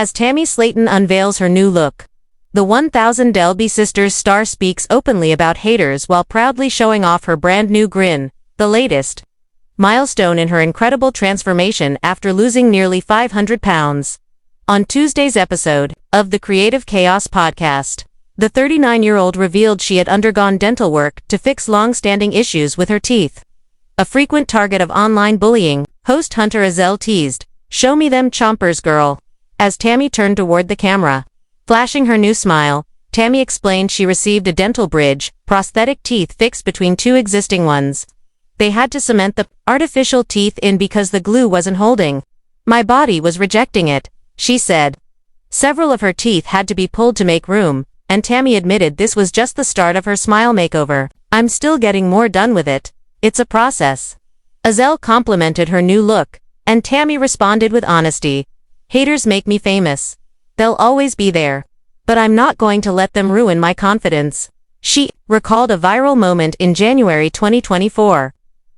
as Tammy Slaton unveils her new look. The 1000 Delby Sisters star speaks openly about haters while proudly showing off her brand new grin, the latest milestone in her incredible transformation after losing nearly 500 pounds. On Tuesday's episode of the Creative Chaos podcast, the 39-year-old revealed she had undergone dental work to fix long-standing issues with her teeth. A frequent target of online bullying, host Hunter Azell teased, "Show me them chompers, girl," as Tammy turned toward the camera. Flashing her new smile, Tammy explained she received a dental bridge, prosthetic teeth fixed between two existing ones. They had to cement the artificial teeth in because the glue wasn't holding. "My body was rejecting it," she said. Several of her teeth had to be pulled to make room, and Tammy admitted this was just the start of her smile makeover. "I'm still getting more done with it. It's a process." Azell complimented her new look, and Tammy responded with honesty. "Haters make me famous. They'll always be there. But I'm not going to let them ruin my confidence." She recalled a viral moment in January 2024.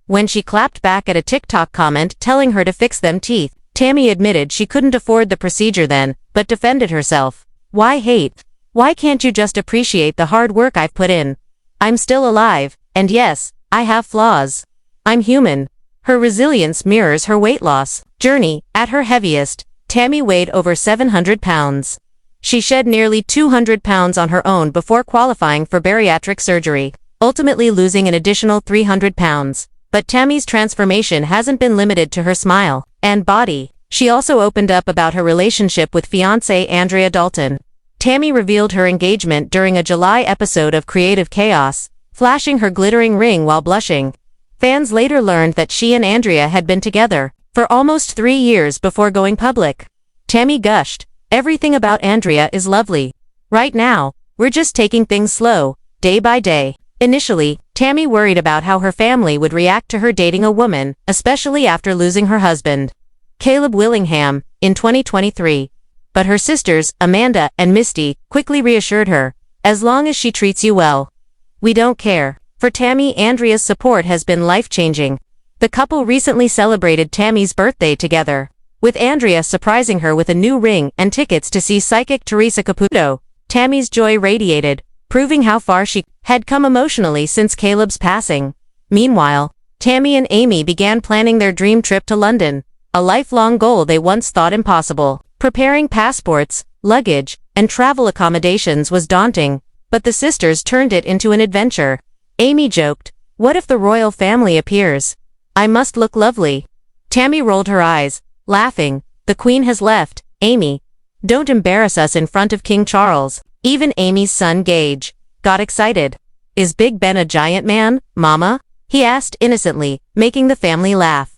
When she clapped back at a TikTok comment telling her to fix them teeth. Tammy admitted she couldn't afford the procedure then, but defended herself. "Why hate? Why can't you just appreciate the hard work I've put in? I'm still alive, and yes, I have flaws. I'm human." Her resilience mirrors her weight loss journey. At her heaviest, Tammy weighed over 700 pounds. She shed nearly 200 pounds on her own before qualifying for bariatric surgery, ultimately losing an additional 300 pounds. But Tammy's transformation hasn't been limited to her smile and body. She also opened up about her relationship with fiancé Andrea Dalton. Tammy revealed her engagement during a July episode of Creative Chaos, flashing her glittering ring while blushing. Fans later learned that she and Andrea had been together for almost 3 years before going public. Tammy gushed, "Everything about Andrea is lovely. Right now, we're just taking things slow, day by day." Initially, Tammy worried about how her family would react to her dating a woman, especially after losing her husband, Caleb Willingham, in 2023. But her sisters, Amanda and Misty, quickly reassured her, "As long as she treats you well, we don't care." For Tammy, Andrea's support has been life-changing. The couple recently celebrated Tammy's birthday together, with Andrea surprising her with a new ring and tickets to see psychic Teresa Caputo. Tammy's joy radiated, proving how far she had come emotionally since Caleb's passing. Meanwhile, Tammy and Amy began planning their dream trip to London, a lifelong goal they once thought impossible. Preparing passports, luggage, and travel accommodations was daunting, but the sisters turned it into an adventure. Amy joked, "What if the royal family appears? I must look lovely." Tammy rolled her eyes, laughing, "The Queen has left, Amy. Don't embarrass us in front of King Charles." Even Amy's son Gage got excited. "Is Big Ben a giant man, Mama?" he asked innocently, making the family laugh.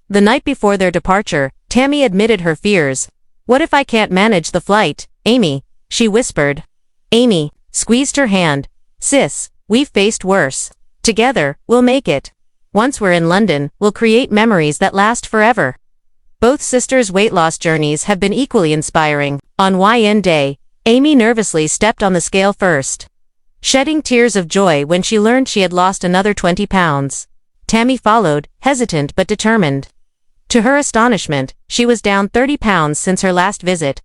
The night before their departure, Tammy admitted her fears. "What if I can't manage the flight, Amy?" she whispered. Amy squeezed her hand. "Sis, we've faced worse. Together, we'll make it. Once we're in London, we'll create memories that last forever." Both sisters' weight loss journeys have been equally inspiring. On YN Day, Amy nervously stepped on the scale first, shedding tears of joy when she learned she had lost another 20 pounds. Tammy followed, hesitant but determined. To her astonishment, she was down 30 pounds since her last visit.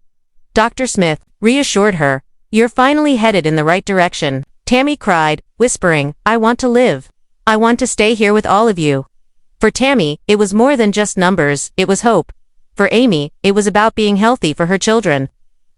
Dr. Smith reassured her, "You're finally headed in the right direction." Tammy cried, whispering, "I want to live. I want to stay here with all of you." For Tammy, it was more than just numbers, it was hope. For Amy, it was about being healthy for her children.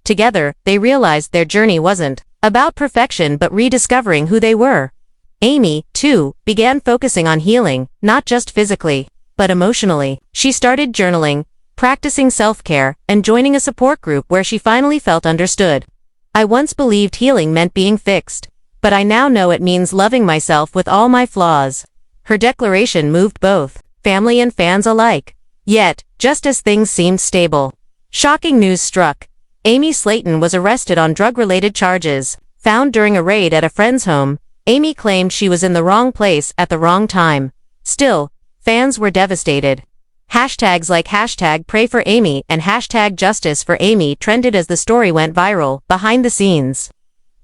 Together, they realized their journey wasn't about perfection but rediscovering who they were. Amy, too, began focusing on healing, not just physically, but emotionally. She started journaling, practicing self-care, and joining a support group where she finally felt understood. "I once believed healing meant being fixed, but I now know it means loving myself with all my flaws." Her declaration moved both family and fans alike. Yet, just as things seemed stable, shocking news struck. Tammy Slaton was arrested on drug-related charges. Found during a raid at a friend's home, Amy claimed she was in the wrong place at the wrong time. Still, fans were devastated. Hashtags like #PrayForAmy and #JusticeForAmy trended as the story went viral. Behind the scenes,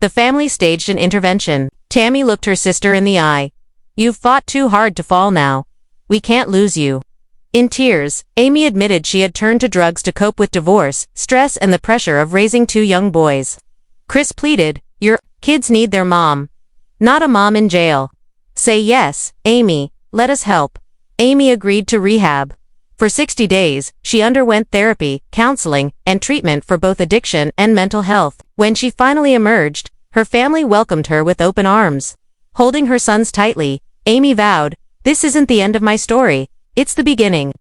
the family staged an intervention. Tammy looked her sister in the eye. "You've fought too hard to fall now. We can't lose you." In tears, Amy admitted she had turned to drugs to cope with divorce, stress and the pressure of raising two young boys. Chris pleaded, "Your kids need their mom. Not a mom in jail. Say yes, Amy, let us help." Amy agreed to rehab. For 60 days, she underwent therapy, counseling, and treatment for both addiction and mental health. When she finally emerged, her family welcomed her with open arms. Holding her sons tightly, Amy vowed, "This isn't the end of my story, it's the beginning."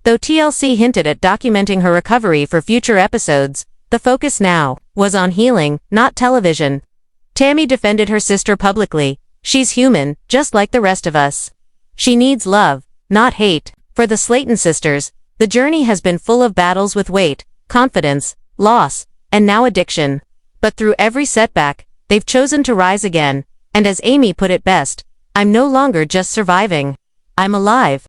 Though TLC hinted at documenting her recovery for future episodes, the focus now was on healing, not television. Tammy defended her sister publicly. "She's human, just like the rest of us. She needs love, not hate." For the Slaton sisters, the journey has been full of battles with weight, confidence, loss, and now addiction. But through every setback, they've chosen to rise again, and as Amy put it best, "I'm no longer just surviving. I'm alive."